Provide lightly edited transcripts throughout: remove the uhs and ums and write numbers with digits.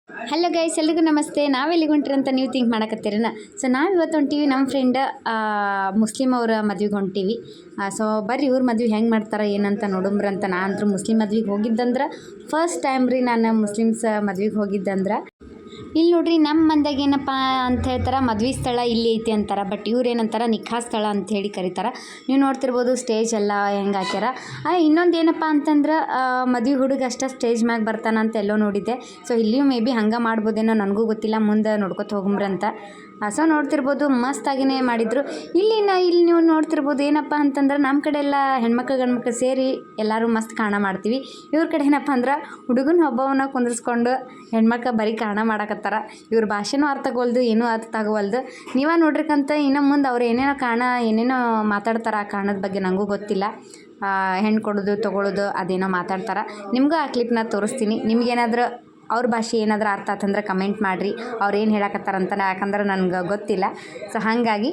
Hello guys, ಎಲ್ರಿಗೂ ನಮಸ್ತೆ. ನಾವೆಲ್ಲಿಗೆ ಹೊಂಟ್ರಿ ಅಂತ ನೀವು ಥಿಂಕ್ ಮಾಡಕತ್ತೀರನ. ಸೊ ನಾವು ಇವತ್ತು ಹೊಂಟೀವಿ, ನಮ್ಮ ಫ್ರೆಂಡ್ ಮುಸ್ಲಿಮ್ ಅವರ ಮದ್ವೆಗೆ ಹೊಂಟೀವಿ. ಸೊ ಬರ್ರಿ ಇವ್ರ ಮದ್ವೆ ಹೆಂಗೆ ಮಾಡ್ತಾರೆ ಏನಂತ ನೋಡಂಬ್ರಂತ. ನಾನು ಅಂತೂ ಮುಸ್ಲಿಮ್ ಮದ್ವೆಗೆ ಹೋಗಿದ್ದಂದ್ರೆ ಫಸ್ಟ್ ಟೈಮ್ ರೀ ನಾನು ಮುಸ್ಲಿಮ್ಸ್ ಮದ್ವೆಗೆ ಹೋಗಿದ್ದಂದ್ರೆ. ಇಲ್ಲಿ ನೋಡ್ರಿ, ನಮ್ಮ ಮಂದಾಗ ಏನಪ್ಪ ಅಂತ ಹೇಳ್ತಾರೆ, ಮದ್ವೆ ಸ್ಥಳ ಇಲ್ಲಿ ಐತಿ ಅಂತಾರೆ. ಬಟ್ ಇವ್ರು ಏನಂತಾರೆ ನಿಖಾ ಸ್ಥಳ ಅಂತ ಹೇಳಿ ಕರೀತಾರೆ. ನೀವು ನೋಡ್ತಿರ್ಬೋದು ಸ್ಟೇಜ್ ಎಲ್ಲ ಹೆಂಗೆ ಹಾಕ್ಯಾರ. ಇನ್ನೊಂದು ಏನಪ್ಪ ಅಂತಂದ್ರೆ ಮದ್ವೆ ಹುಡುಗ ಅಷ್ಟೇ ಸ್ಟೇಜ್ ಮ್ಯಾಗ ಬರ್ತಾನಂತ ಎಲ್ಲೋ ನೋಡಿದ್ದೆ. ಸೊ ಇಲ್ಲಿಯೂ ಮೇ ಬಿ ಹಂಗೆ ಮಾಡ್ಬೋದೇನೋ, ನನಗೂ ಗೊತ್ತಿಲ್ಲ. ಮುಂದೆ ನೋಡ್ಕೊತ ಹೋಗಂಬ್ರಂತ. ಸೊ ನೋಡ್ತಿರ್ಬೋದು ಮಸ್ತಾಗಿಯೇ ಮಾಡಿದರು. ಇಲ್ಲಿ ನೀವು ನೋಡ್ತಿರ್ಬೋದು ಏನಪ್ಪ ಅಂತಂದ್ರೆ, ನಮ್ಮ ಕಡೆ ಎಲ್ಲ ಹೆಣ್ಮಕ್ಳು ಗಂಡ್ಮಕ್ಳು ಸೇರಿ ಎಲ್ಲರೂ ಮಸ್ತ್ ಕಾಣ ಮಾಡ್ತೀವಿ. ಇವ್ರ ಕಡೆ ಏನಪ್ಪ ಅಂದ್ರೆ ಹುಡುಗನ ಒಬ್ಬವನ್ನ ಕುಂದಿರ್ಸ್ಕೊಂಡು ಹೆಣ್ಮಕ್ಳು ಬರೀ ಕಾಣ ಮಾಡಕತ್ತಾರ. ಇವ್ರ ಭಾಷೆನೂ ಅರ್ಥ ಆಗೋಲ್ದು, ಏನೂ ಅರ್ಥ ಆಗೋವಲ್ದು. ನೀವೇ ನೋಡ್ರಿಕಂತ ಇನ್ನು ಮುಂದೆ ಅವ್ರು ಏನೇನೋ ಮಾತಾಡ್ತಾರೆ. ಆ ಕಾರಣದ ಬಗ್ಗೆ ನನಗೂ ಗೊತ್ತಿಲ್ಲ. ಹೆಣ್ಣು ಕೊಡೋದು ತೊಗೊಳೋದು ಅದೇನೋ ಮಾತಾಡ್ತಾರೆ. ನಿಮಗೂ ಆ ಕ್ಲಿಪ್ನ ತೋರಿಸ್ತೀನಿ. ನಿಮ್ಗೇನಾದರೂ ಅವ್ರ ಭಾಷೆ ಏನಾದರೂ ಅರ್ಥ ಆತಂದ್ರೆ ಕಮೆಂಟ್ ಮಾಡಿರಿ, ಅವ್ರು ಏನು ಹೇಳಕತ್ತಾರಂತ. ಯಾಕಂದ್ರೆ ನನಗೆ ಗೊತ್ತಿಲ್ಲ. ಸೊ ಹಾಗಾಗಿ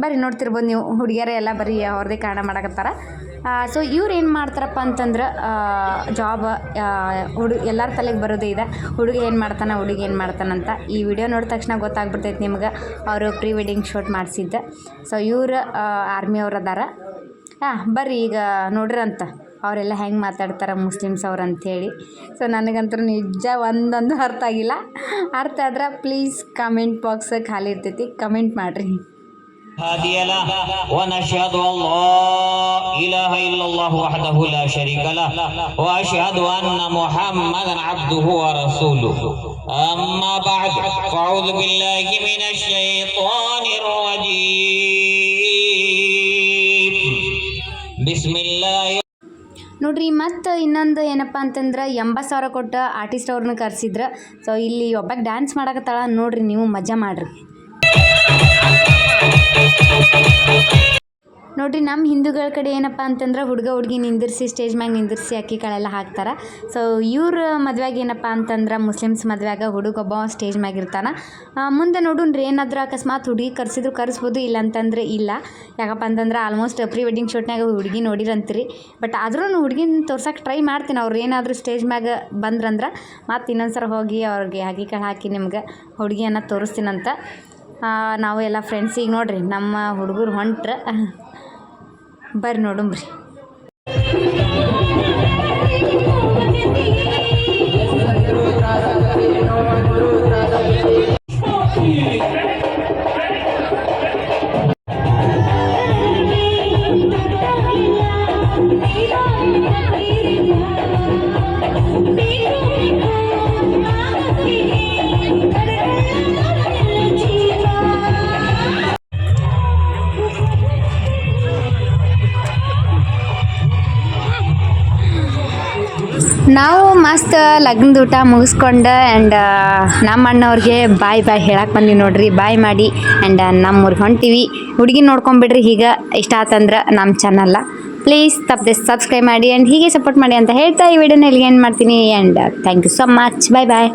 ಬರ್ರಿ ನೋಡ್ತಿರ್ಬೋದು ನೀವು, ಹುಡುಗಿಯರೇ ಎಲ್ಲ ಬರೀ ಅವ್ರದ್ದೇ ಕಾರಣ ಮಾಡಕತ್ತಾರ. ಸೊ ಇವ್ರು ಏನು ಮಾಡ್ತಾರಪ್ಪ ಅಂತಂದ್ರೆ ಜಾಬ್ ಎಲ್ಲರ ತಲೆಗೆ ಬರೋದೇ ಇದೆ, ಹುಡುಗ ಏನು ಮಾಡ್ತಾನೆ ಹುಡುಗಿ ಏನು ಮಾಡ್ತಾನಂತ. ಈ ವಿಡಿಯೋ ನೋಡಿದ ತಕ್ಷಣ ಗೊತ್ತಾಗ್ಬಿಡ್ತೈತೆ ನಿಮ್ಗೆ. ಅವರು ಪ್ರೀ ವೆಡ್ಡಿಂಗ್ ಶೂಟ್ ಮಾಡಿಸಿದ್ದೆ. ಸೊ ಇವ್ರು ಆರ್ಮಿ ಅವ್ರು ಅದಾರ. ಬರ್ರಿ ಈಗ ನೋಡ್ರಿ ಅಂತ ಅವರೆಲ್ಲ ಹೆಂಗೆ ಮಾತಾಡ್ತಾರೆ ಮುಸ್ಲಿಮ್ಸ್ ಅವ್ರು ಅಂಥೇಳಿ. ಸೊ ನನಗಂತೂ ನಿಜ ಒಂದೊಂದು ಅರ್ಥ ಆಗಿಲ್ಲ. ಅರ್ಥ ಆದ್ರೆ ಪ್ಲೀಸ್ ಕಮೆಂಟ್ ಬಾಕ್ಸ್ ಖಾಲಿ ಇರ್ತೈತಿ, ಕಮೆಂಟ್ ಮಾಡಿರಿ. هادي له ونشهد أن لا إله إلا الله وحده لا شريك له وأشهد أن محمدا عبده ورسوله أما بعد فأعوذ بالله من الشيطان الرجيم بسم الله. ನೋಡ್ರಿ, ಮತ್ತು ಇನ್ನೊಂದು ಏನಪ್ಪ ಅಂತಂದ್ರೆ 80,000 ಕೊಟ್ಟು ಆರ್ಟಿಸ್ಟ್ ಅವ್ರನ್ನ ಕರೆಸಿದ್ರು. ಸೊ ಇಲ್ಲಿ ಒಬ್ಬಕ್ಕೆ ಡ್ಯಾನ್ಸ್ ಮಾಡಕತ್ತಾಳ ನೋಡ್ರಿ, ನೀವು ಮಜಾ ಮಾಡಿರಿ. ನೋಡಿರಿ, ನಮ್ಮ ಹಿಂದೂಗಳ ಕಡೆ ಏನಪ್ಪ ಅಂತಂದ್ರೆ ಹುಡುಗ ಹುಡುಗಿ ನಿಂದಿರಿಸಿ ಸ್ಟೇಜ್ ಮ್ಯಾಗ ನಿಂದಿರಿಸಿ ಅಕ್ಕಿ ಕಾಳೆಲ್ಲ ಹಾಕ್ತಾರೆ. ಸೊ ಇವ್ರ ಮದುವೆಗೆ ಏನಪ್ಪ ಅಂತಂದ್ರೆ ಮುಸ್ಲಿಮ್ಸ್ ಮದುವೆಯಾಗ ಹುಡುಗೊಬ್ಬ ಸ್ಟೇಜ್ ಮ್ಯಾಗ ಇರ್ತಾನೆ. ಮುಂದೆ ನೋಡೋಣ್ರಿ, ಏನಾದರೂ ಅಕಸ್ಮಾತ್ ಹುಡುಗಿ ಕರೆಸಿದ್ರು ಕರೆಸ್ಬೋದು, ಇಲ್ಲ ಅಂತಂದ್ರೆ ಇಲ್ಲ. ಯಾಕಪ್ಪ ಅಂತಂದ್ರೆ ಆಲ್ಮೋಸ್ಟ್ ಪ್ರೀ ವೆಡ್ಡಿಂಗ್ ಶೂಟ್ನಾಗ ಹುಡುಗಿ ನೋಡಿರಂತೀರಿ. ಬಟ್ ಆದ್ರೂ ಹುಡುಗಿನ ತೋರ್ಸೋಕೆ ಟ್ರೈ ಮಾಡ್ತೀನಿ. ಅವ್ರು ಏನಾದರೂ ಸ್ಟೇಜ್ ಮ್ಯಾಗ ಬಂದ್ರಂದ್ರೆ ಮತ್ತೆ ಇನ್ನೊಂದು ಸಲ ಹೋಗಿ ಅವ್ರಿಗೆ ಅಕ್ಕಿ ಕಾಳು ಹಾಕಿ ನಿಮ್ಗೆ ಹುಡುಗಿಯನ್ನು ತೋರಿಸ್ತೀನಂತ. ನಾವು ಎಲ್ಲ ಫ್ರೆಂಡ್ಸ್ ಈಗ ನೋಡ್ರಿ ನಮ್ಮ ಹುಡುಗರು ಹೊಂಟ್ರ. ಬರ್ರಿ ನೋಡುಂಬ್ರಿ. ನಾವು ಮಸ್ತ್ ಲಗ್ನದ ಊಟ ಮುಗಿಸ್ಕೊಂಡು ಆ್ಯಂಡ್ ನಮ್ಮ ಅಣ್ಣವ್ರಿಗೆ ಬಾಯ್ ಹೇಳಕ್ಕೆ ಬಂದೀವಿ ನೋಡ್ರಿ. ಬಾಯ್ ಮಾಡಿ ಆ್ಯಂಡ್ ನಮ್ಮೂರಿಗೆ ಹೊಂಟೀವಿ. ಹುಡುಗಿ ನೋಡ್ಕೊಂಬಿಡ್ರಿ. ಈಗ ಇಷ್ಟ ಆತಂದ್ರೆ ನಮ್ಮ ಚಾನಲ್ನ ಪ್ಲೀಸ್ ತಪ್ಪದೆ ಸಬ್ಸ್ಕ್ರೈಬ್ ಮಾಡಿ ಆ್ಯಂಡ್ ಹೀಗೆ ಸಪೋರ್ಟ್ ಮಾಡಿ ಅಂತ ಹೇಳ್ತಾ ಈ ವಿಡಿಯೋನ ಇಲ್ಲಿಗೆ ಏನು ಮಾಡ್ತೀನಿ. And thank you so much. Bye.